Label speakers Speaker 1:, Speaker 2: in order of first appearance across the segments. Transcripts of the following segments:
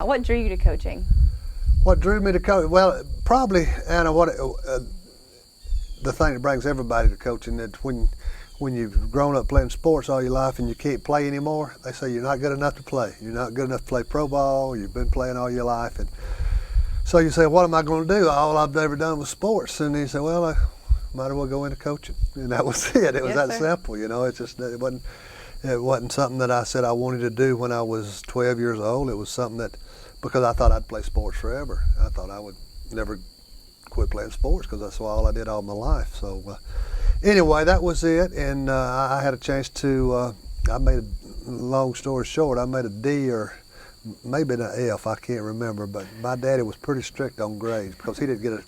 Speaker 1: What drew you to coaching?
Speaker 2: What drew me to coach? Well, probably, Anna, the thing that brings everybody to coaching, that when you've grown up playing sports all your life and you can't play anymore, they say you're not good enough to play. You're not good enough to play pro ball. You've been playing all your life. And so you say, what am I going to do? All I've ever done was sports. And he said, well, I might as well go into coaching. And that was it. It was
Speaker 1: Yes,
Speaker 2: that
Speaker 1: sir.
Speaker 2: simple, you know. It wasn't something that I said I wanted to do when I was 12 years old. It was something that, because I thought I'd play sports forever. I thought I would never quit playing sports because that's all I did all my life. So anyway, that was it. And I had a chance to, long story short, I made a D or maybe an F, I can't remember. But my daddy was pretty strict on grades because he didn't get a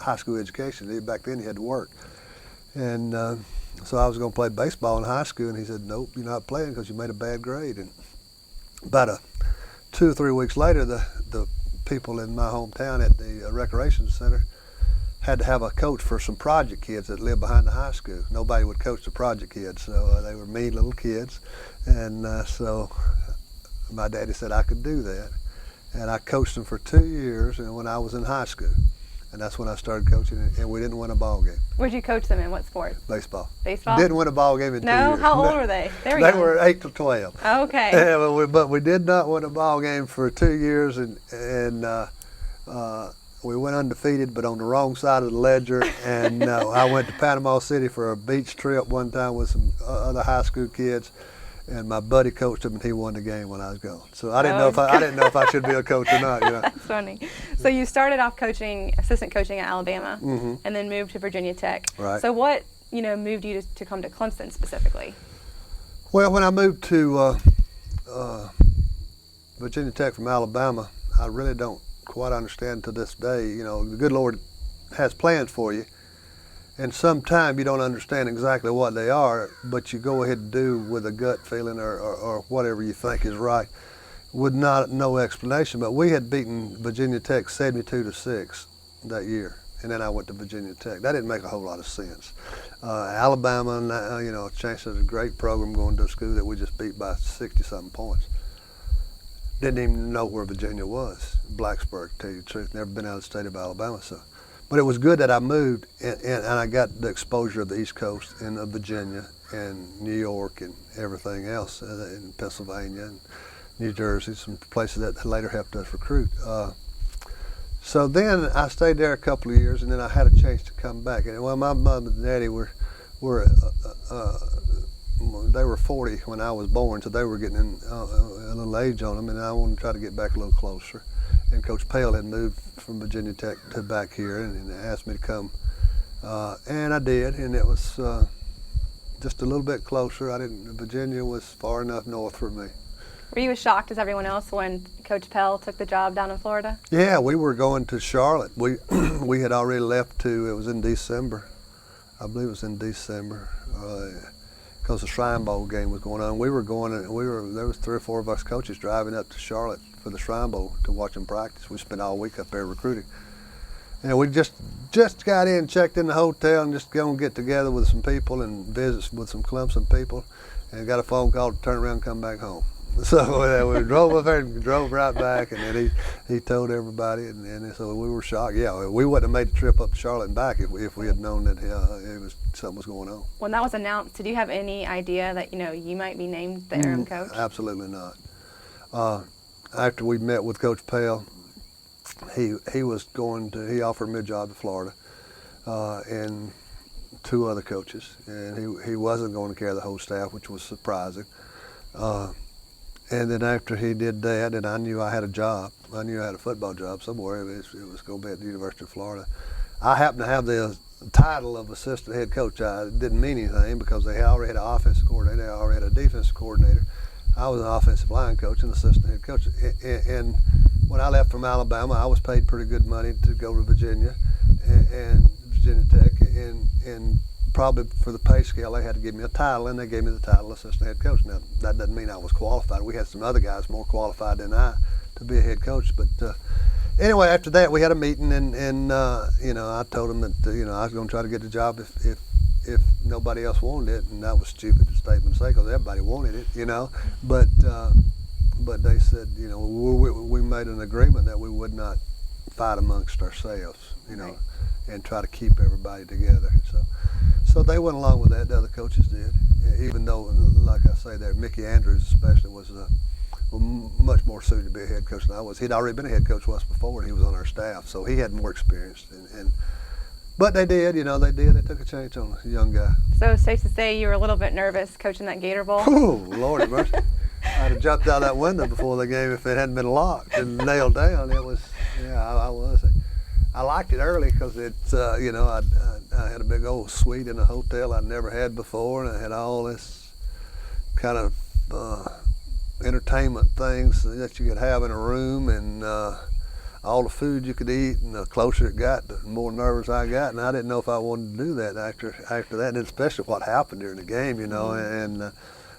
Speaker 2: high school education. Back then he had to work. And so I was going to play baseball in high school, and he said, nope, you're not playing because you made a bad grade. And about 2 or 3 weeks later, the people in my hometown at the recreation center had to have a coach for some project kids that lived behind the high school. Nobody would coach the project kids, so they were mean little kids. And so my daddy said I could do that. And I coached them for 2 years, and when I was in high school. And that's when I started coaching, and we didn't win a ball game.
Speaker 1: Where'd you coach them in? What sport?
Speaker 2: Baseball.
Speaker 1: Baseball?
Speaker 2: Didn't win a ball game in 2 years.
Speaker 1: No? How old were they? They were young.
Speaker 2: Were 8 to 12.
Speaker 1: Okay.
Speaker 2: Yeah, but we did not win a ball game for 2 years, and we went undefeated, but on the wrong side of the ledger. And I went to Panama City for a beach trip one time with some other high school kids, and my buddy coached them, and he won the game when I was gone. So I didn't know if I should be a coach or not. You know.
Speaker 1: That's funny. So you started off assistant coaching at Alabama,
Speaker 2: Mm-hmm.
Speaker 1: and then moved to Virginia Tech.
Speaker 2: Right.
Speaker 1: So what moved you to come to Clemson specifically?
Speaker 2: Well, when I moved to Virginia Tech from Alabama, I really don't quite understand to this day. You know, the good Lord has plans for you, and sometimes you don't understand exactly what they are, but you go ahead and do with a gut feeling or whatever you think is right, with no explanation. But we had beaten Virginia Tech 72-6 that year, and then I went to Virginia Tech. That didn't make a whole lot of sense. Alabama, Chancellor had a great program going to a school that we just beat by 60-something points. Didn't even know where Virginia was, Blacksburg, to tell you the truth. Never been out of the state of Alabama, so. But it was good that I moved, and I got the exposure of the East Coast and of Virginia and New York and everything else, in Pennsylvania and New Jersey, some places that later helped us recruit. So then I stayed there a couple of years, and then I had a chance to come back. And well, my mom and daddy they were 40 when I was born, so they were getting a little age on them, and I wanted to try to get back a little closer. And Coach Pale had moved from Virginia Tech to back here and asked me to come, and I did, and it was just a little bit closer. Virginia was far enough north for me.
Speaker 1: Were you as shocked as everyone else when Coach Pell took the job down in Florida?
Speaker 2: Yeah, we were going to Charlotte. We had already left it was in December. I believe it was in December, because the Shrine Bowl game was going on. There was 3 or 4 of us coaches driving up to Charlotte for the Shrine Bowl to watch them practice. We spent all week up there recruiting. And we just got in, checked in the hotel, and just going to get together with some people and visit with some Clemson people, and got a phone call to turn around and come back home. So we drove up there and drove right back, and then he told everybody, and so we were shocked. Yeah, we wouldn't have made the trip up to Charlotte and back if we had known that something was going on.
Speaker 1: When that was announced, did you have any idea that you might be named the interim coach?
Speaker 2: Absolutely not. After we met with Coach Pell, he offered me a job in Florida, and 2 other coaches, and he wasn't going to carry the whole staff, which was surprising. And then after he did that, and I knew I had a job. I knew I had a football job somewhere. It was going to be at the University of Florida. I happened to have the title of assistant head coach. It didn't mean anything because they already had an offensive coordinator. They already had a defensive coordinator. I was an offensive line coach and assistant head coach. And when I left from Alabama, I was paid pretty good money to go to Virginia and Virginia Tech. And probably for the pay scale, they had to give me a title, and they gave me the title of assistant head coach. Now, that doesn't mean I was qualified. We had some other guys more qualified than I to be a head coach. But anyway, after that, we had a meeting, and I told them that I was going to try to get the job if nobody else wanted it, and that was a stupid statement to say because everybody wanted it, But but they said, you know, we made an agreement that we would not fight amongst ourselves, you know,
Speaker 1: Right.
Speaker 2: and try to keep everybody together. So they went along with that. The other coaches did, even though, like I say, that Mickey Andrews especially was much more suited to be a head coach than I was. He'd already been a head coach once before, and he was on our staff, so he had more experience. But they did, you know, they took a chance on a young guy.
Speaker 1: So it's safe to say you were a little bit nervous coaching that Gator Bowl?
Speaker 2: Oh, Lordy mercy. I'd have jumped out that window before the game if it hadn't been locked and nailed down. It was, yeah, I was. I liked it early because it's, you know, I had a big old suite in a hotel I'd never had before, and I had all this kind of entertainment things that you could have in a room, and all the food you could eat. And the closer it got, the more nervous I got, and I didn't know if I wanted to do that after that, and especially what happened during the game, you know, and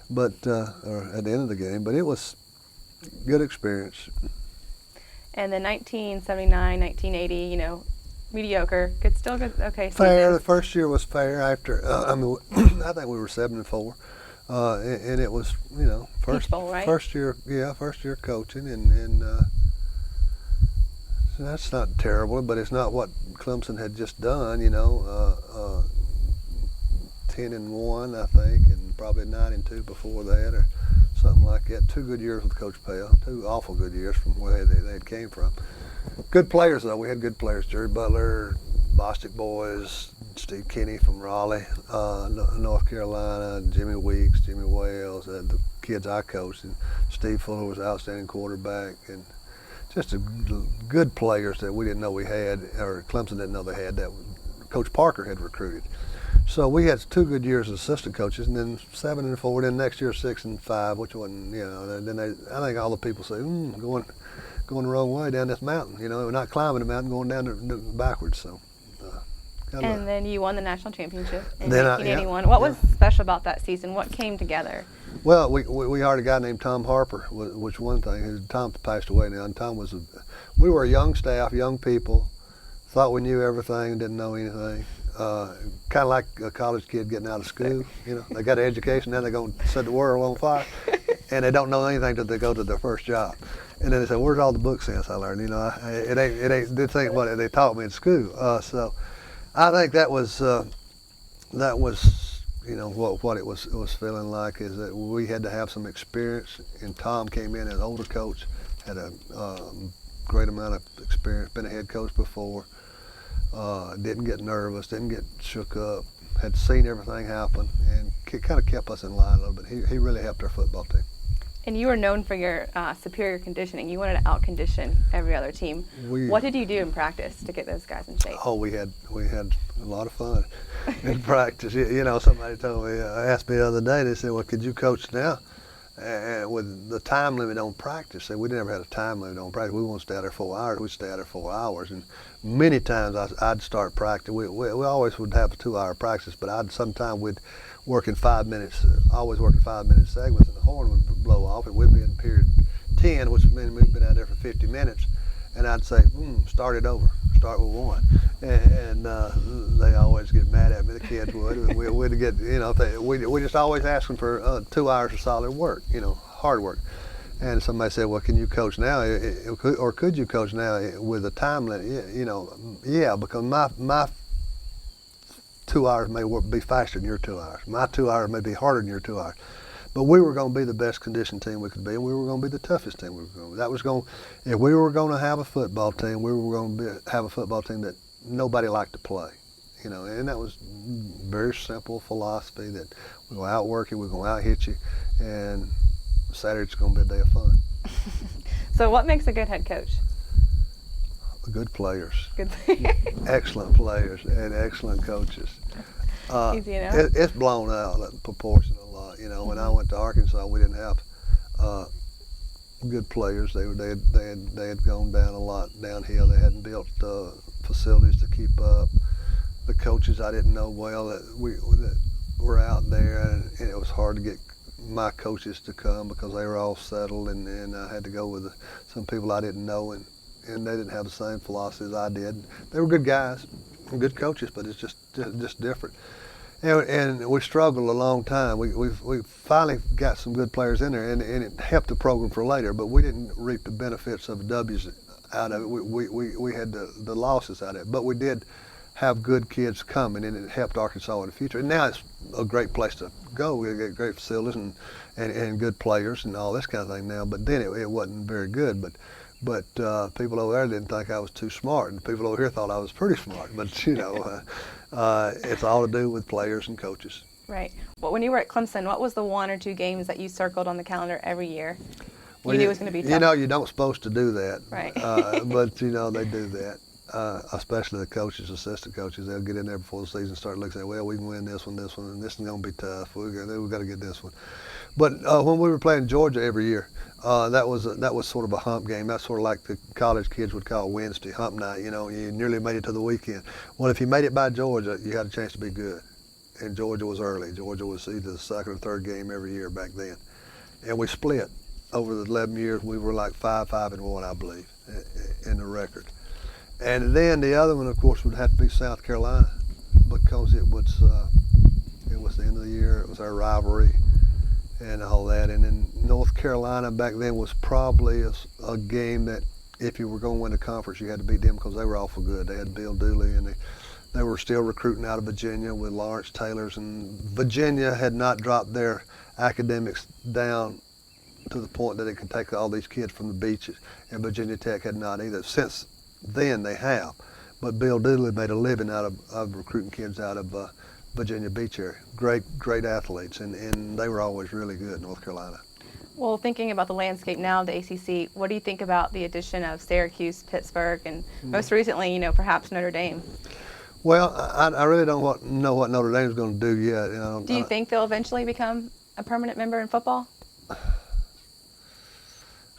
Speaker 2: but or at the end of the game. But it was good experience.
Speaker 1: And then 1979, 1980, you know, mediocre, still good, okay.
Speaker 2: Fair.
Speaker 1: Season.
Speaker 2: The first year was fair. After I mean, I think we were 7-4, and it was, you know,
Speaker 1: Peach Bowl, right?
Speaker 2: first year coaching, and so that's not terrible, but it's not what Clemson had just done, you know. 10-1, I think, and probably 9-2 before that, or something like that. 2 good years with Coach Pell, 2 awful good years from where they came from. Good players, though. We had good players. Jerry Butler, Bostic boys, Steve Kinney from Raleigh, North Carolina, Jimmy Weeks, Jimmy Wales, the kids I coached, and Steve Fuller was an outstanding quarterback, and just good players that we didn't know we had, or Clemson didn't know they had, that Coach Parker had recruited. So we had 2 good years as assistant coaches, and then 7-4. Then next year 6-5, which wasn't, you know. Then I think all the people say, going the wrong way down this mountain. You know, we're not climbing the mountain, going down backwards. So.
Speaker 1: And then you won the national championship in
Speaker 2: Then
Speaker 1: 1981. What was special about that season? What came together?
Speaker 2: Well, we hired a guy named Tom Harper, which one thing. Tom passed away now, and Tom was we were a young staff, young people, thought we knew everything, didn't know anything. Kind of like a college kid getting out of school. You know, they got an education, then they're going to set the world on fire, and they don't know anything till they go to their first job. And then they say, "Where's all the book sense I learned?" You know, it ain't this ain't what they taught me in school. So I think that was you know what it was feeling like, is that we had to have some experience. And Tom came in as an older coach, had a great amount of experience, been a head coach before. Didn't get nervous, didn't get shook up, had seen everything happen, and kind of kept us in line a little bit. He really helped our football team.
Speaker 1: And you were known for your superior conditioning. You wanted to out-condition every other team. What did you do in practice to get those guys in shape?
Speaker 2: Oh, we had a lot of fun in practice. You know, somebody told me, asked me the other day, they said, "Well, could you coach now?" And with the time limit on practice, we never had a time limit on practice. We won't stay out there 4 hours. We'd stay out there 4 hours. And many times I'd start practice. We always would have a 2-hour practice, but sometimes we'd work in 5 minutes, always work in 5-minute segments, and the horn would blow off, and we'd be in period 10, which means we'd been out there for 50 minutes. And I'd say, start it over, start with 1. And they always get mad at me, the kids would. And we'd get, you know, we just always asking for 2 hours of solid work, you know, hard work. And somebody said, "Well, can you coach now, or could you coach now with a time limit?" You know, yeah, because my 2 hours may be faster than your 2 hours. My 2 hours may be harder than your 2 hours. But we were going to be the best conditioned team we could be, and we were going to be the toughest team we were going to be. That was going. If we were going to have a football team, we were going to have a football team that nobody liked to play. You know, and that was very simple philosophy, that we're going to outwork you, we're going to out-hit you, and Saturday's going to be a day of fun.
Speaker 1: So what makes a good head coach?
Speaker 2: Good players.
Speaker 1: Good.
Speaker 2: Excellent players and excellent coaches.
Speaker 1: Easy enough.
Speaker 2: It's blown out of proportion a lot. You know, when I went to Arkansas, we didn't have good players. They had gone down a lot downhill. They hadn't built facilities to keep up. The coaches I didn't know well that were out there, and it was hard to get my coaches to come because they were all settled, and I had to go with some people I didn't know, and they didn't have the same philosophy as I did. They were good guys, good coaches, but it's just different. And we struggled a long time. We finally got some good players in there, and it helped the program for later. But we didn't reap the benefits of the W's out of it. We had the losses out of it. But we did have good kids coming, and it helped Arkansas in the future. And now it's a great place to go. We get great facilities and good players and all this kind of thing now. But then it wasn't very good. But people over there didn't think I was too smart, and people over here thought I was pretty smart. But you know, it's all to do with players and coaches.
Speaker 1: Right. Well, when you were at Clemson, what was the 1 or 2 games that you circled on the calendar every year?
Speaker 2: Well,
Speaker 1: you knew it was going to be tough.
Speaker 2: You know, you don't supposed to do that.
Speaker 1: Right.
Speaker 2: But you know, they do that. Especially the coaches, assistant coaches, they'll get in there before the season starts, look and say, well, we can win this one, and this is going to be tough. We've got to get this one. But when we were playing Georgia every year, that was sort of a hump game. That's sort of like the college kids would call Wednesday, hump night. You know, you nearly made it to the weekend. Well, if you made it by Georgia, you had a chance to be good. And Georgia was early. Georgia was either the second or third game every year back then. And we split. Over the 11 years, we were like 5-5-1, I believe, in the record. And then the other one, of course, would have to be South Carolina, because it was the end of the year. It was our rivalry and all that. And then North Carolina back then was probably a game that if you were going to win the conference, you had to beat them because they were awful good. They had Bill Dooley, and they were still recruiting out of Virginia with Lawrence Taylors. And Virginia had not dropped their academics down to the point that it could take all these kids from the beaches, and Virginia Tech had not either. Since then they have, but Bill Dooley made a living out of recruiting kids out of Virginia Beach area. Great athletes, and they were always really good, North Carolina.
Speaker 1: Well, thinking about the landscape now of the ACC, what do you think about the addition of Syracuse, Pittsburgh, and most recently, you know, perhaps Notre Dame?
Speaker 2: Well, I really don't know what Notre Dame's going to do yet. You know,
Speaker 1: do you think they'll eventually become a permanent member in football?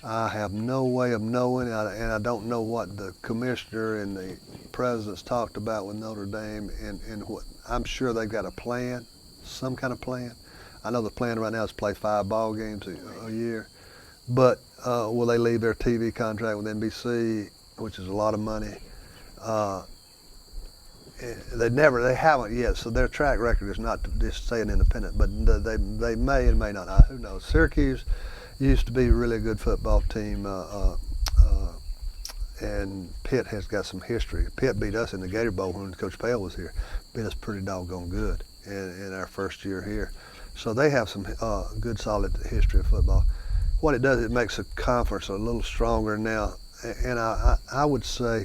Speaker 2: I have no way of knowing, and I don't know what the commissioner and the presidents talked about with Notre Dame, and what I'm sure they've got a plan, some kind of plan. I know the plan right now is play 5 ball games a year, but will they leave their TV contract with NBC, which is a lot of money? They haven't yet, so their track record is not to just stay an independent, but they may and may not. Who knows? Syracuse used to be a really good football team, and Pitt has got some history. Pitt beat us in the Gator Bowl when Coach Pale was here. Beat us pretty doggone good in our first year here. So they have some good, solid history of football. What it does, it makes the conference a little stronger now. And I would say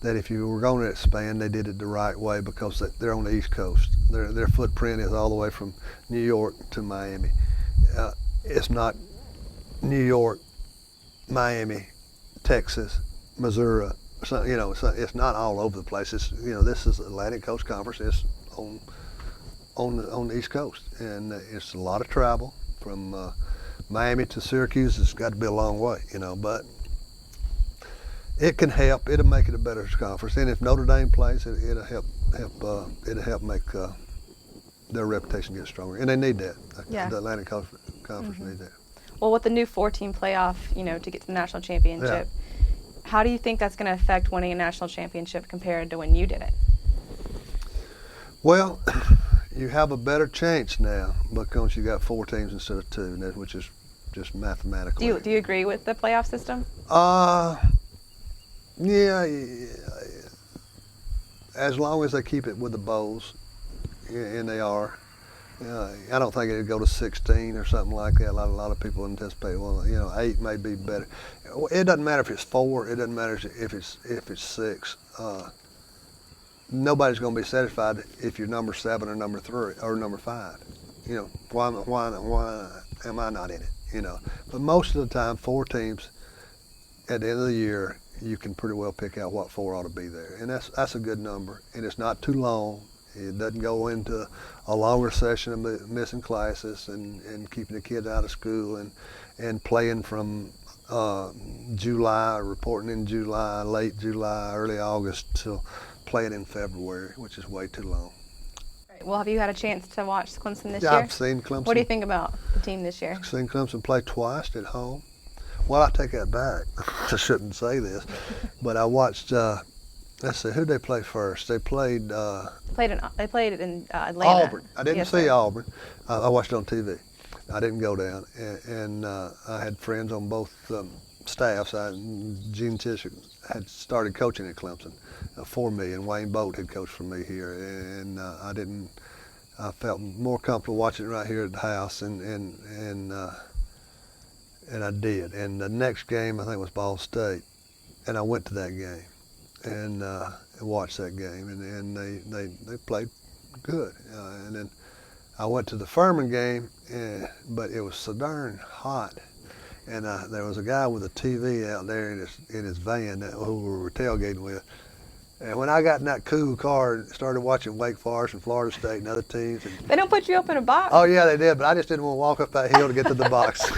Speaker 2: that if you were going to expand, they did it the right way, because they're on the East Coast. Their footprint is all the way from New York to Miami. It's not New York, Miami, Texas, Missouri. So, you know, it's not all over the place. It's, you know, this is Atlantic Coast Conference. It's on the East Coast, and it's a lot of travel from Miami to Syracuse. It's got to be a long way, you know, but it can help. It'll make it a better conference. And if Notre Dame plays, it'll help make their reputation get stronger. And they need that.
Speaker 1: Yeah.
Speaker 2: The Atlantic Conference need that.
Speaker 1: Well, with the new 4-team playoff, you know, to get to the national championship, how do you think that's going to affect winning a national championship compared to when you did it?
Speaker 2: Well, you have a better chance now because you got 4 teams instead of 2, which is just mathematically.
Speaker 1: Do you agree with the playoff system?
Speaker 2: Yeah. As long as they keep it with the bowls, and they are. I don't think it'd go to 16 or something like that. A lot of people anticipate, well, you know, 8 may be better. It doesn't matter if it's 4. It doesn't matter if it's 6. Nobody's going to be satisfied if you're number 7 or number 3 or number 5. You know, why am I not in it? You know, but most of the time, 4 teams at the end of the year, you can pretty well pick out what 4 ought to be there, and that's a good number, and it's not too long. It doesn't go into a longer session of missing classes and keeping the kids out of school and playing from July, reporting in July, late July, early August till playing in February, which is way too long.
Speaker 1: Right. Well, have you had a chance to watch Clemson this year?
Speaker 2: I've seen Clemson.
Speaker 1: What do you think about the team this year?
Speaker 2: I've seen Clemson play twice at home. Well, I take that back. I shouldn't say this, but I watched. Let's see, who'd they play first? They played
Speaker 1: They played it in Atlanta.
Speaker 2: Auburn. I didn't
Speaker 1: Yes,
Speaker 2: see
Speaker 1: sir.
Speaker 2: Auburn. I watched it on TV. I didn't go down, and I had friends on both staffs. Gene Tisch had started coaching at Clemson for me, and Wayne Bolt had coached for me here, and I felt more comfortable watching it right here at the house, and I did. And the next game I think was Ball State, and I went to that game, and watched that game, and they played good, and then I went to the Furman game, but it was so darn hot, and there was a guy with a TV out there in his van who we were tailgating with. And when I got in that cool car and started watching Wake Forest and Florida State and other teams.
Speaker 1: They don't put you up in a box?
Speaker 2: Oh, yeah, they did, but I just didn't want to walk up that hill to get to the box.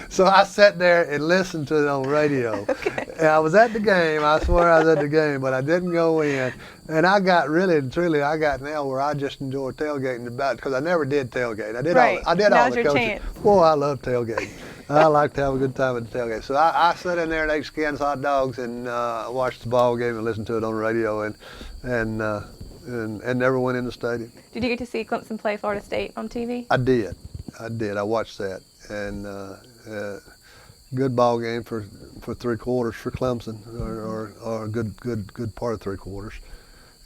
Speaker 2: So I sat there and listened to it on radio.
Speaker 1: Okay.
Speaker 2: And I was at the game. I swear I was at the game, but I didn't go in. And I got really and truly, I got now where I just enjoy tailgating about because I never did tailgate. I did all
Speaker 1: Now's
Speaker 2: the
Speaker 1: your
Speaker 2: coaching.
Speaker 1: chance.
Speaker 2: Boy, I love tailgating. I like to have a good time at the tailgate. So I sat in there and ate Skins hot dogs and watched the ball game and listened to it on the radio and never went in the stadium.
Speaker 1: Did you get to see Clemson play Florida State on TV?
Speaker 2: I did. I watched that, and good ball game for 3 quarters for Clemson, or a good part of 3 quarters,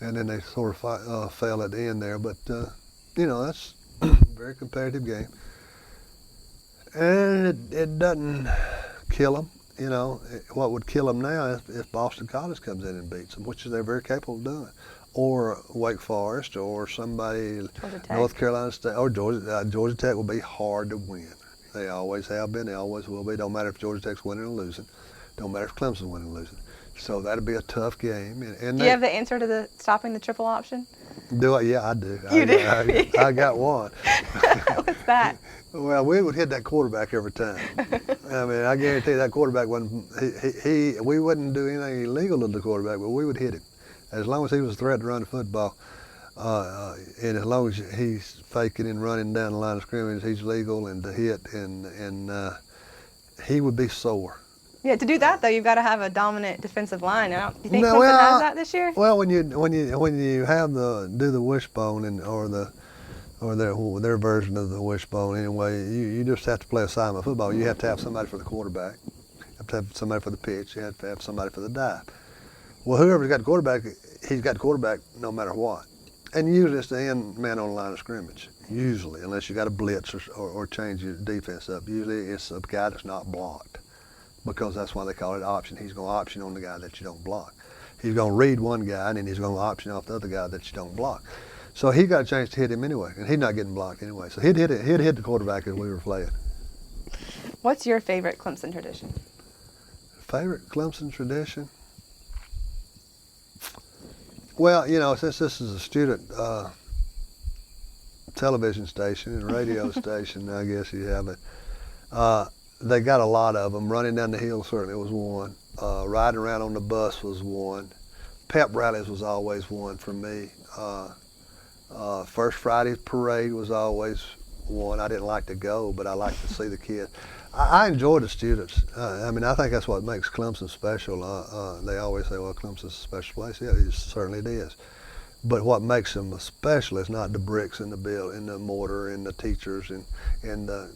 Speaker 2: and then they sort of fell at the end there. But that's a very competitive game, and it doesn't kill them. What would kill them now is if Boston College comes in and beats them, which they're very capable of doing, or Wake Forest, or somebody, North Carolina State, or Georgia. Georgia Tech will be hard to win. They always have been. They always will be. Don't matter if Georgia Tech's winning or losing. Don't matter if Clemson's winning or losing. So that'll be a tough game. And
Speaker 1: do you have the answer to stopping the triple option?
Speaker 2: Do I? Yeah, I do.
Speaker 1: You do?
Speaker 2: I got one.
Speaker 1: What's that?
Speaker 2: Well, we would hit that quarterback every time. I mean, I guarantee that quarterback wasn't. We wouldn't do anything illegal to the quarterback, but we would hit him. As long as he was a threat to run the football, and as long as he's faking and running down the line of scrimmage, he's legal and to hit, and he would be sore.
Speaker 1: Yeah, to do that though, you've got to have a dominant defensive line. Do you think Clemson has that this year?
Speaker 2: Well, when you have do the wishbone or their version of the wishbone anyway, you just have to play assignment football. You have to have somebody for the quarterback, you have to have somebody for the pitch, you have to have somebody for the dive. Well, whoever's got the quarterback, he's got the quarterback no matter what. And usually it's the end man on the line of scrimmage. Usually, unless you got a blitz or change your defense up. Usually it's a guy that's not blocked, because that's why they call it option. He's going to option on the guy that you don't block. He's going to read one guy, and then he's going to option off the other guy that you don't block. So he got a chance to hit him anyway, and he's not getting blocked anyway. So he'd hit the quarterback as we were playing.
Speaker 1: What's your favorite Clemson tradition?
Speaker 2: Favorite Clemson tradition? Well, since this is a student television station and radio station, I guess you have it. They got a lot of them. Running down the hill certainly was one. Riding around on the bus was one. Pep rallies was always one for me. First Friday parade was always one. I didn't like to go, but I liked to see the kids. I enjoy the students. I think that's what makes Clemson special. They always say, well, Clemson's a special place. Yeah, certainly it is. But what makes them special is not the bricks in the build, and the mortar, and the teachers, and the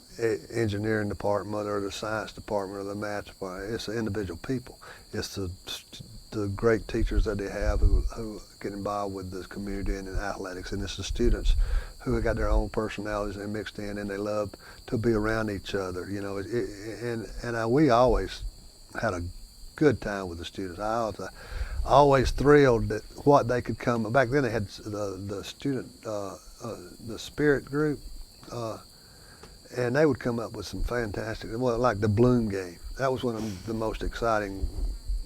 Speaker 2: engineering department, or the science department, or the math department. It's the individual people. It's the great teachers that they have who get involved with the community and in athletics, and it's the students who have got their own personalities and mixed in, and they love to be around each other. We always had a good time with the students. I always thrilled that what they could come. Back then they had the student, the spirit group, and they would come up with some fantastic, like the Bloom game. That was one of the most exciting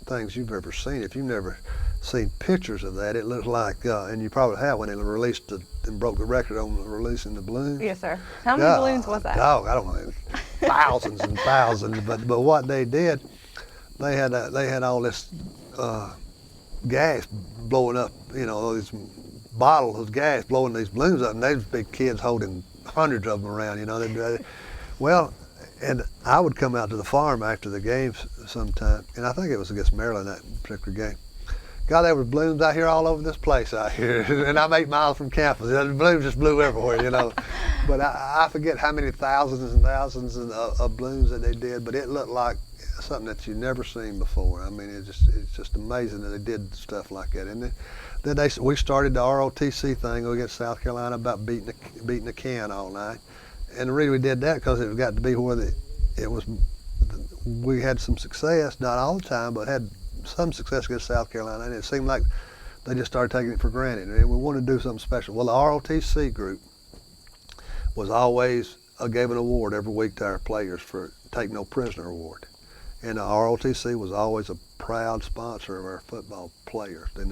Speaker 2: things you've ever seen. If you've never seen pictures of that, it looked like, and you probably have, when they released and broke the record on releasing the balloons.
Speaker 1: Yes, sir. How many balloons was that?
Speaker 2: I don't know, thousands and thousands. But what they did, they had all this gas blowing up, all these bottles of gas blowing these balloons up, and they'd be kids holding hundreds of them around, Well, and I would come out to the farm after the games sometime, and I think it was against Maryland that particular game, God, there was blooms out here all over this place out here, and I'm 8 miles from campus. The blooms just blew everywhere, you know. But I forget how many thousands and thousands of blooms that they did, but it looked like something that you've never seen before. I mean, it's just amazing that they did stuff like that. And then we started the ROTC thing against South Carolina about beating the can all night. And the reason we did that because it got to be where we had some success, not all the time, but had some success against South Carolina, and it seemed like they just started taking it for granted. And we wanted to do something special. Well, the ROTC group was always gave an award every week to our players for Take No Prisoner Award. And the ROTC was always a proud sponsor of our football players. And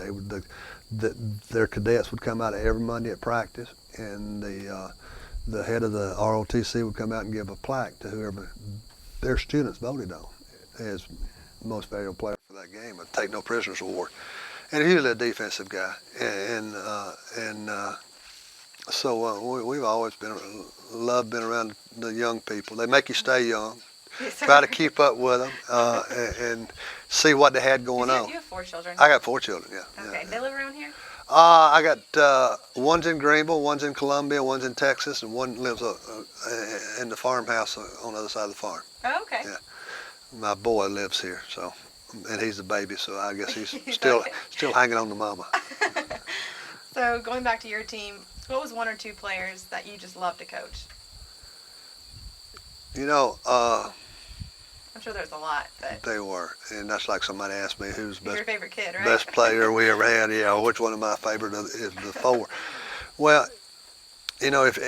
Speaker 2: their cadets would come out every Monday at practice, and the head of the ROTC would come out and give a plaque to whoever their students voted on as most valuable player for that game, a Take No Prisoners Award. And he's a defensive guy. So we've always loved being around the young people. They make you stay young.
Speaker 1: Yes,
Speaker 2: Try to keep up with them and see what they had going on.
Speaker 1: You have 4 children.
Speaker 2: I got 4 children, yeah.
Speaker 1: Okay, they live around here?
Speaker 2: I got one's in Greenville, one's in Columbia, one's in Texas, and one lives in the farmhouse on the other side of the farm.
Speaker 1: Oh, okay.
Speaker 2: Yeah. My boy lives here, so, and he's the baby, so I guess he's still hanging on to mama.
Speaker 1: So going back to your team, what was 1 or 2 players that you just loved to coach?
Speaker 2: You know,
Speaker 1: I'm sure there's a lot, but
Speaker 2: they were, and that's like somebody asked me who's
Speaker 1: your favorite kid, right?
Speaker 2: best player we ever had. Yeah, which one of my favorite is the 4? Well, you know, if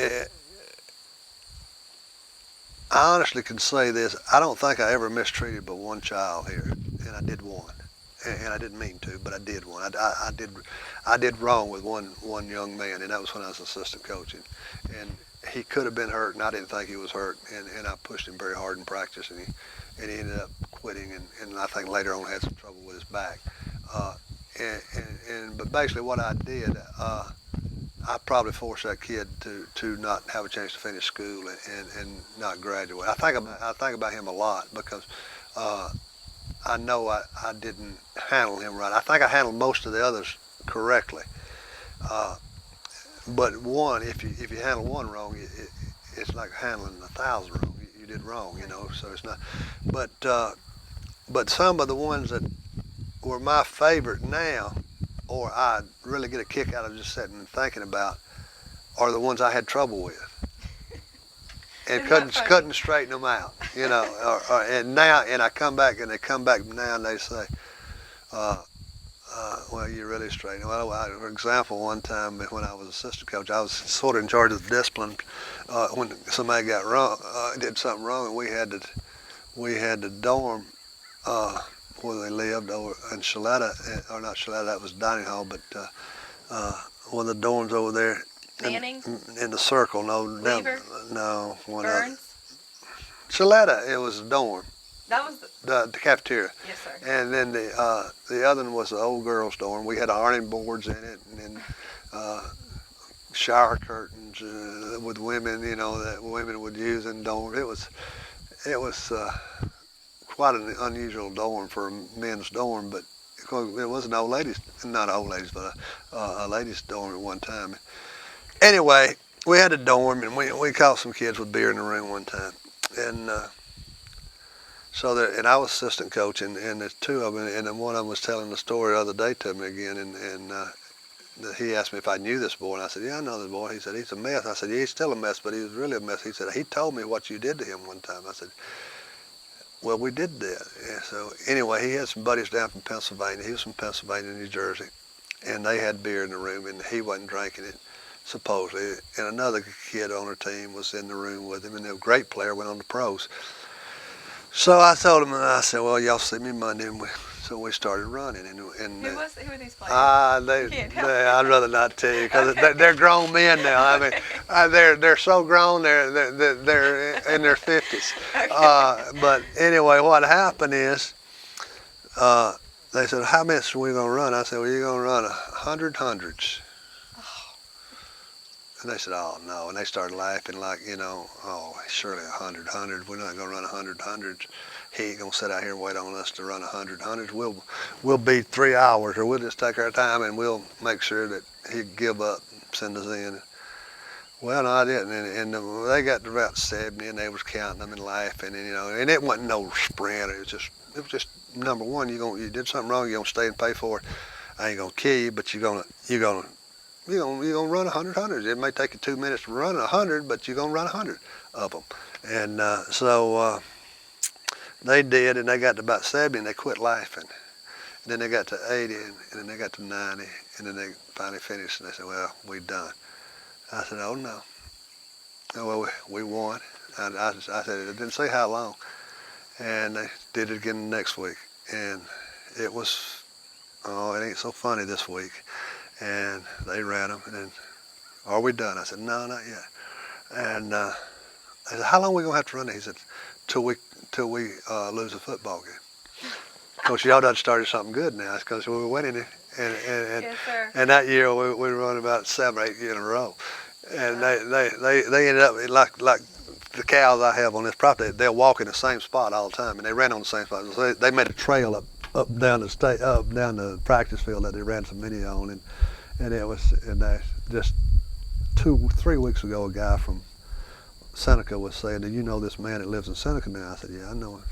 Speaker 2: I honestly can say this, I don't think I ever mistreated but 1 child here, and I did one, and I didn't mean to, but I did one. I did wrong with one young man, and that was when I was assistant coaching, and he could have been hurt, and I didn't think he was hurt, and I pushed him very hard in practice, and he ended up quitting, and I think later on had some trouble with his back. But basically what I did, I probably forced that kid to not have a chance to finish school and not graduate. I think about him a lot because I know I didn't handle him right. I think I handled most of the others correctly. But one, if you handle one wrong, it's like handling 1,000 wrong. You did wrong, you know. So it's not. But some of the ones that were my favorite now, or I really get a kick out of just sitting and thinking about, are the ones I had trouble with, and couldn't straighten them out, you know. And I come back and they come back now and they say, well, you're really straight. Well, for example, one time when I was assistant coach, I was sort of in charge of the discipline when somebody got wrong, did something wrong, and we had the dorm where they lived over in Shaletta, or not Shaletta, that was dining hall, but one of the dorms over there.
Speaker 1: Manning?
Speaker 2: In the circle, no.
Speaker 1: Weaver?
Speaker 2: No.
Speaker 1: Burns?
Speaker 2: Shaletta, it was a dorm.
Speaker 1: That was
Speaker 2: the cafeteria.
Speaker 1: Yes, sir.
Speaker 2: And then the other one was the old girls' dorm. We had ironing boards in it, and shower curtains with women, you know, that women would use in dorms. It was quite an unusual dorm for a men's dorm, but it was not old ladies, but a ladies' dorm at one time. Anyway, we had a dorm, and we caught some kids with beer in the room one time, and. And I was assistant coach, and there's 2 of them, and then one of them was telling the story the other day to me again, and he asked me if I knew this boy, and I said, yeah, I know this boy. He said, he's a mess. I said, yeah, he's still a mess, but he was really a mess. He said, he told me what you did to him one time. I said, well, we did that. And so anyway, he had some buddies down from Pennsylvania. He was from Pennsylvania, New Jersey, and they had beer in the room, and he wasn't drinking it, supposedly. And another kid on our team was in the room with him, and a great player, went on to pros. So I told him, and I said, well, y'all see me Monday, and so we started running. And
Speaker 1: who were these players?
Speaker 2: I'd rather not tell you because they're grown men now. I mean, they're so grown, they're in their 50s. Okay. But anyway, what happened is they said, how much are we going to run? I said, well, you're going to run 100 hundreds. And they said, oh, no. And they started laughing like, oh, surely 100 hundreds. We're not going to run 100 hundreds. He ain't going to sit out here and wait on us to run 100 hundreds. We'll be 3 hours, or we'll just take our time and we'll make sure that he'd give up, send us in. Well, no, I didn't. And they got to about 70, and they was counting them and laughing. And it wasn't no sprint. It was just number one. You did something wrong. You're gonna stay and pay for it. I ain't gonna kill you, but you're gonna run 100 hundreds. It may take you 2 minutes to run 100, but you're gonna run 100 of them. And so they did, and they got to about 70, and they quit laughing. And then they got to 80, and then they got to 90, and then they finally finished, and they said, well, we done. I said, oh, no. Oh, well, we won. I said, it didn't say how long. And they did it again next week. And it was, it ain't so funny this week. And they ran them. And then, are we done? I said, no, not yet. And I said, how long are we going to have to run it? He said, till we lose a football game. Of course, y'all done started something good now. It's because we were winning it.
Speaker 1: Yes, sir.
Speaker 2: And that year we run about 7 or 8 in a row. And they ended up like the cows I have on this property. They'll walk in the same spot all the time, and they ran on the same spot. So they made a trail up down the practice field that they ran some video on, and they just 2-3 weeks ago, a guy from Seneca was saying, "Do you know this man that lives in Seneca now?" I said, "Yeah, I know him."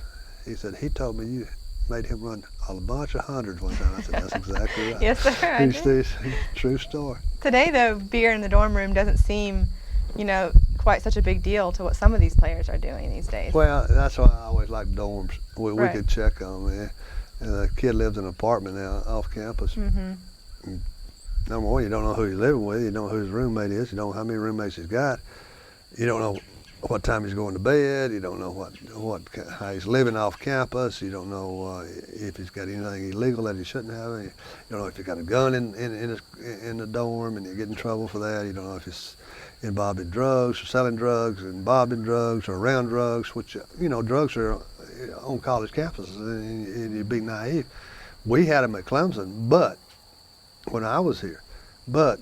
Speaker 2: He said, "He told me you made him run a bunch of hundreds one time." I said, "That's exactly right."
Speaker 1: Yes, sir.
Speaker 2: It's true story.
Speaker 1: Today, though, beer in the dorm room doesn't seem, quite such a big deal to what some of these players are doing these days.
Speaker 2: Well, that's why I always like dorms. We
Speaker 1: Right.
Speaker 2: could check on them. And the kid lives in an apartment now off campus.
Speaker 1: Mm-hmm.
Speaker 2: Number one, you don't know who he's living with. You don't know who his roommate is. You don't know how many roommates he's got. You don't know what time he's going to bed. You don't know how he's living off campus. You don't know if he's got anything illegal that he shouldn't have. You don't know if he's got a gun in the dorm and you get in trouble for that. You don't know if he's involved in drugs or selling drugs, involved in drugs or around drugs, which, drugs are on college campuses, and you'd be naive. We had them at Clemson, but when I was here, but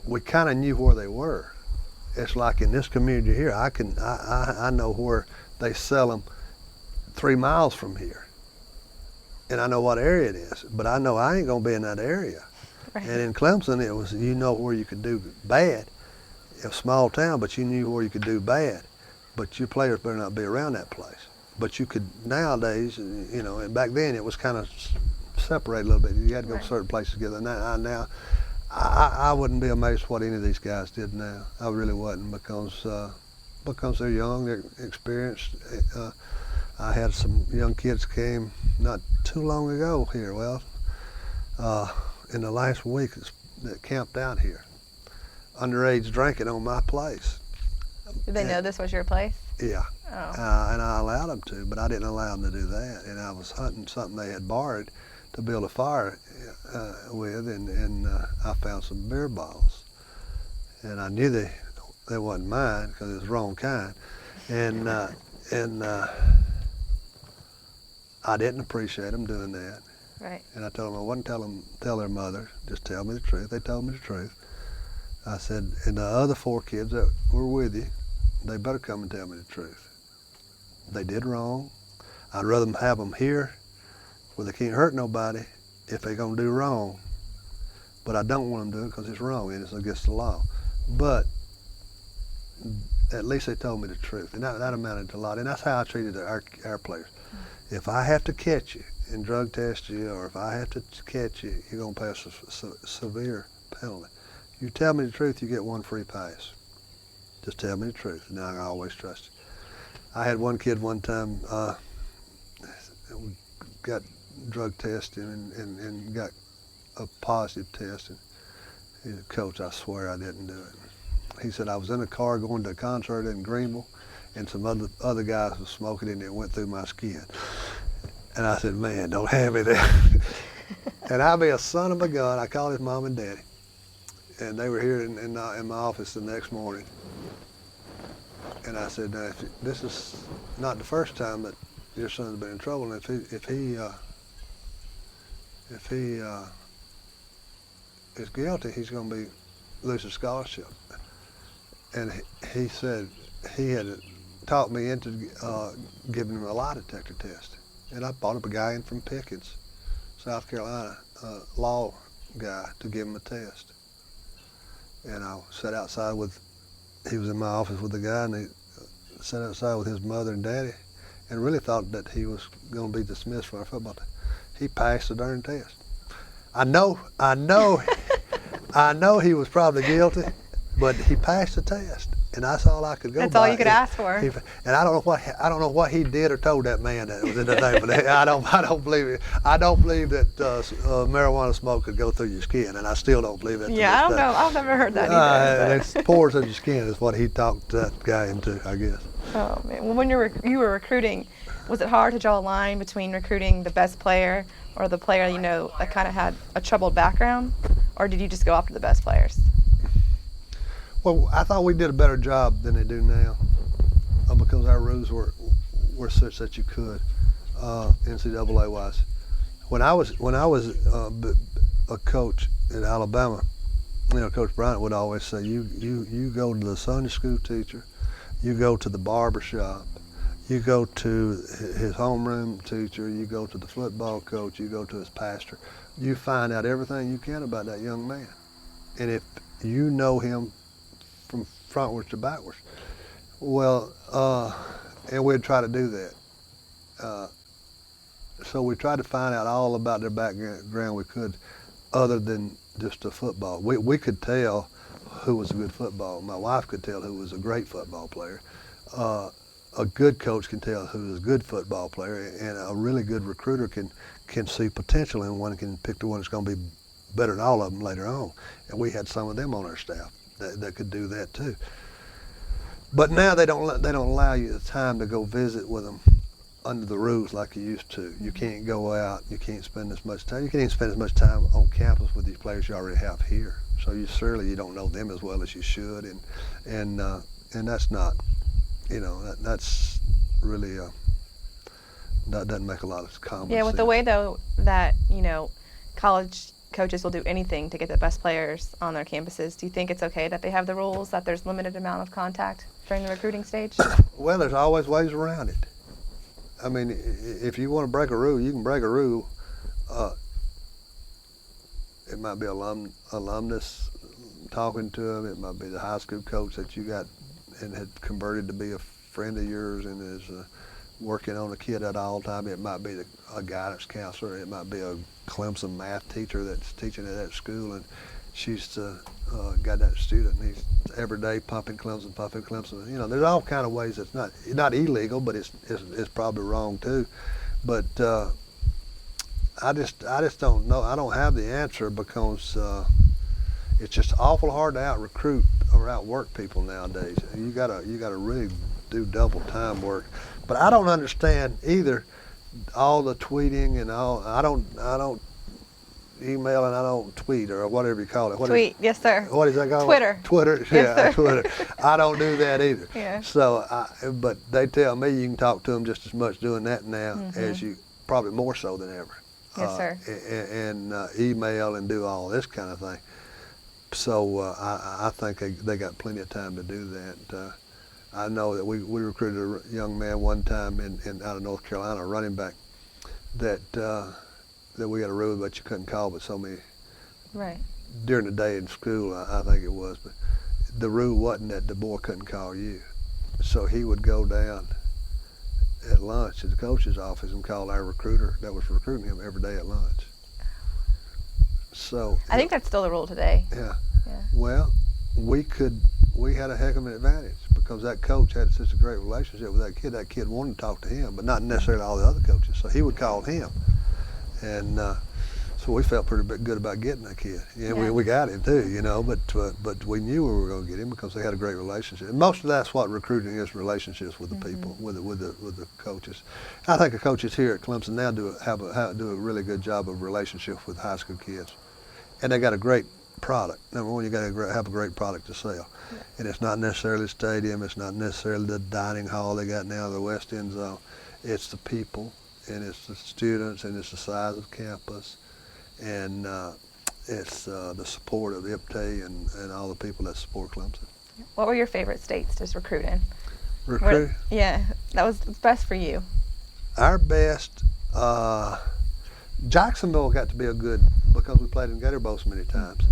Speaker 2: we kind of knew where they were. It's like in this community here, I know where they sell them 3 miles from here, and I know what area it is. But I know I ain't gonna be in that area.
Speaker 1: Right.
Speaker 2: And in Clemson, it was where you could do bad. It was a small town, but you knew where you could do bad. But your players better not be around that place. But you could nowadays, and back then it was kind of separated a little bit. You had to go
Speaker 1: Right.
Speaker 2: to certain places together. Now. I wouldn't be amazed what any of these guys did now. I really wouldn't, because they're young, they're experienced. I had some young kids came not too long ago here. Well, in the last week that camped out here, underage drinking on my place.
Speaker 1: Did they know this was your place?
Speaker 2: Yeah.
Speaker 1: Oh.
Speaker 2: And I allowed them to, but I didn't allow them to do that. And I was hunting something they had borrowed to build a fire with, and I found some beer bottles, and I knew they wasn't mine because it was the wrong kind, and I didn't appreciate them doing that.
Speaker 1: Right.
Speaker 2: And I told them I wouldn't tell their mother, just tell me the truth. They told me the truth. I said, and the other 4 kids that were with you, they better come and tell me the truth. They did wrong. I'd rather have them here where they can't hurt nobody if they're going to do wrong. But I don't want them to do it because it's wrong and it's against the law. But at least they told me the truth, and that amounted to a lot. And that's how I treated our players. If I have to catch you and drug test you, or if I have to catch you, you're going to pay a severe penalty. You tell me the truth, you get 1 free pass. Just tell me the truth, and I always trust you. I had one kid one time, got drug tested and got a positive test. And he said, "Coach, I swear I didn't do it." He said, "I was in a car going to a concert in Greenville, and some other guys was smoking it, and it went through my skin." And I said, "Man, don't have me there." And I'll be a son of a gun. I called his mom and daddy, and they were here in my office the next morning. And I said, "Now, this is not the first time that your son's been in trouble, and if he is guilty, he's going to lose his scholarship." and he said he had talked me into giving him a lie detector test. And I brought up a guy in from Pickens, South Carolina, law guy, to give him a test. And I sat outside he was in my office with the guy, and he sat outside with his mother and daddy, and really thought that he was going to be dismissed from our football team. He passed the darn test. I know he was probably guilty, but he passed the test, and that's all I could go by.
Speaker 1: That's all you could ask for.
Speaker 2: And I don't know what he did or told that man that was in the thing, but I don't believe it. I don't believe that marijuana smoke could go through your skin, and I still don't believe it.
Speaker 1: Yeah, I don't know. I've never heard that either.
Speaker 2: It's pores in your skin is what he talked that guy into, I guess.
Speaker 1: Oh man! Well, when you were recruiting, was it hard to draw a line between recruiting the best player or the player that kind of had a troubled background, or did you just go after the best players?
Speaker 2: Well, I thought we did a better job than they do now, because our rules were such that you could, NCAA wise. When I was a coach at Alabama, Coach Bryant would always say, you go to the Sunday school teacher, you go to the barber shop, you go to his homeroom teacher, you go to the football coach, you go to his pastor. You find out everything you can about that young man. And if you know him from frontwards to backwards, well, and we'd try to do that. So we tried to find out all about their background we could, other than just the football. We could tell who was a good football. My wife could tell who was a great football player. A good coach can tell who is a good football player, and a really good recruiter can see potential in one, can pick the one that's going to be better than all of them later on. And we had some of them on our staff that could do that too. But now they don't allow you the time to go visit with them under the rules like you used to. You can't go out. You can't spend as much time. You can't even spend as much time on campus with these players you already have here. So you don't know them as well as you should, and that's not, that's really that doesn't make a lot of common sense.
Speaker 1: Yeah, with the way though that college coaches will do anything to get the best players on their campuses, do you think it's okay that they have the rules that there's limited amount of contact during the recruiting stage?
Speaker 2: Well, there's always ways around it. I mean, if you want to break a rule, you can break a rule. It might be alumnus talking to them. It might be the high school coach that you got and had converted to be a friend of yours and is working on a kid at all time. It might be a guidance counselor. It might be a Clemson math teacher that's teaching at that school, and she's got that student, and he's every day pumping Clemson. There's all kind of ways that's not illegal, but it's probably wrong too. But I just don't know. I don't have the answer, because it's just awful hard to out recruit or outwork people nowadays. You gotta really do double time work. But I don't understand either all the tweeting and all. I don't email and I don't tweet, or whatever you call it.
Speaker 1: Tweet, yes sir.
Speaker 2: What is that called?
Speaker 1: Twitter.
Speaker 2: Yes,
Speaker 1: sir.
Speaker 2: Twitter. I don't do that either.
Speaker 1: Yeah.
Speaker 2: So, but they tell me you can talk to them just as much doing that now as you, probably more so than ever.
Speaker 1: Yes, sir.
Speaker 2: And email and do all this kind of thing. So I think they got plenty of time to do that. I know that we recruited a young man one time out of North Carolina, a running back, that we had a rule that you couldn't call but so many during the day in school, I think it was. But the rule wasn't that the boy couldn't call you. So he would go down at lunch at the coach's office and call our recruiter that was recruiting him every day at lunch. So
Speaker 1: I think that's still the rule today.
Speaker 2: Yeah. Well, we had a heck of an advantage, because that coach had such a great relationship with that kid. That kid wanted to talk to him, but not necessarily all the other coaches. So he would call him, and so we felt pretty good about getting that kid. Yeah, we got him too, But we knew we were going to get him because they had a great relationship. And most of that's what recruiting is: relationships with the people, with the coaches. I think the coaches here at Clemson now do a really good job of relationships with high school kids, and they got a great product. Number one, you got to have a great product to sell, and it's not necessarily the stadium, it's not necessarily the dining hall they got now, the West End Zone. It's the people, and it's the students, and it's the size of campus, and it's the support of IPTAY and all the people that support Clemson.
Speaker 1: What were your favorite states to recruit in?
Speaker 2: Recruit.
Speaker 1: Yeah, that was best for you.
Speaker 2: Our best, Jacksonville got to be a good, because we played in Gator Bowl so many times.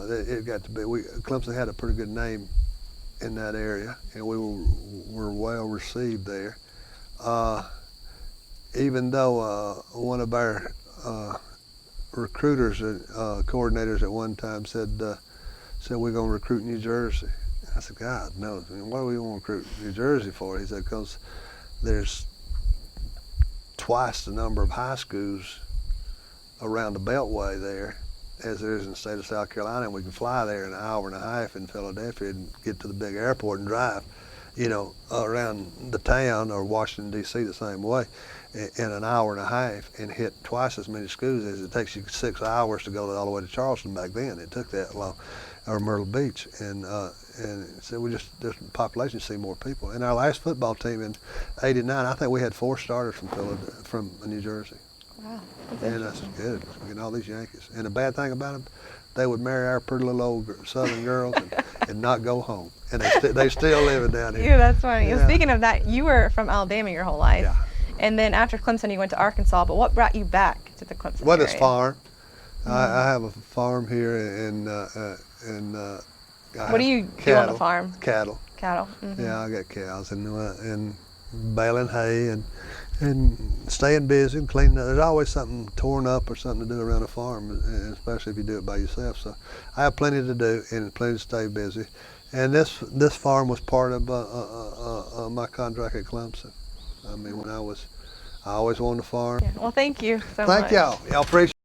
Speaker 2: It got to be, Clemson had a pretty good name in that area, and we were well received there. Even though one of our recruiters, coordinators at one time said we're going to recruit New Jersey. I said, God, no. I mean, what do we want to recruit New Jersey for? He said, because there's twice the number of high schools around the Beltway there as there is in the state of South Carolina, and we can fly there in an hour and a half in Philadelphia and get to the big airport and drive, around the town, or Washington, D.C. the same way, in an hour and a half, and hit twice as many schools as it takes you 6 hours to go all the way to Charleston back then. It took that long, or Myrtle Beach, and so the population see more people. In our last football team in '89, I think we had 4 starters from New Jersey.
Speaker 1: Wow.
Speaker 2: And that's good. We're getting all these Yankees. And the bad thing about them, they would marry our pretty little old Southern girls and not go home. And they still living down here.
Speaker 1: Yeah, that's funny.
Speaker 2: Yeah.
Speaker 1: Speaking of that, you were from Alabama your whole life.
Speaker 2: Yeah.
Speaker 1: And then after Clemson, you went to Arkansas. But what brought you back to the Clemson
Speaker 2: Well,
Speaker 1: area?
Speaker 2: it's farm. I have a farm here, and
Speaker 1: What do you do on the farm?
Speaker 2: Cattle.
Speaker 1: Cattle. Mm-hmm.
Speaker 2: Yeah, I got cows and baling hay and staying busy and cleaning up. There's always something torn up or something to do around a farm, and especially if you do it by yourself. So I have plenty to do and plenty to stay busy. And this farm was part of my contract at Clemson. I mean, I always wanted to farm.
Speaker 1: Yeah. Well, thank you so much.
Speaker 2: Thank y'all. Y'all appreciate it.